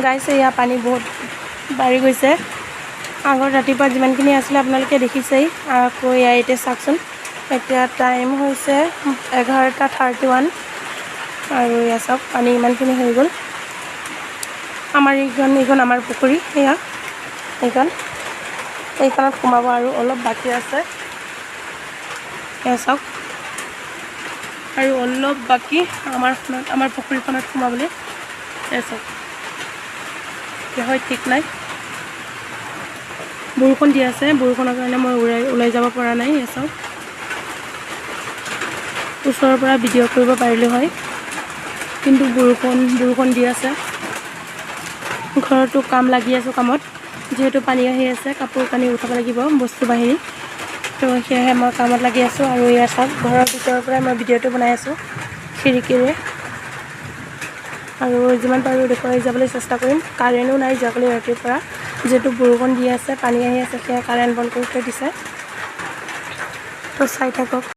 গাইছ এয়া পানী বহুত বাঢ়ি গৈছে আগৰ ৰাতিপুৱা যিমানখিনি আছিলে আপোনালোকে দেখিছেই আকৌ এয়া এতিয়া চাওকচোন এতিয়া টাইম হৈছে 11:31 আৰু এয়া চাওক পানী ইমানখিনি হৈ গ'ল আমাৰ এইখন আমাৰ পুখুৰী এয়া এইখনত সোমাব আৰু অলপ বাকী আছে এয়া চাওক আৰু অলপ বাকী আমাৰ পুখুৰীখনত সোমাবলৈ এয়া চাওক হয় ঠিক নাই বৰষুণ দি আছে বৰষুণৰ কাৰণে মই ওলাই যাব পৰা নাই এয়া চাওক ওচৰৰ পৰা ভিডিঅ' কৰিব পাৰিলোঁ হয় কিন্তু বৰষুণ দি আছে ঘৰতো কাম লাগি আছোঁ কামত যিহেতু পানী আহি আছে কাপোৰ কানি উঠাব লাগিব বস্তু বাহিনী তো সেয়েহে মই কামত লাগি আছোঁ আৰু এয়া চাওক ঘৰৰ ভিতৰৰ পৰাই মই ভিডিঅ'টো বনাই আছোঁ খিৰিকীৰে আৰু যিমান পাৰোঁ দেখুৱাই যাবলৈ চেষ্টা কৰিম কাৰেণ্টো নাই যোৱাকালি ৰাতিৰ পৰা যিহেতু বৰষুণ দি আছে পানী আহি আছে সেয়া কাৰেণ্ট বন্ধ কৰি থৈ দিছে তো চাই থাকক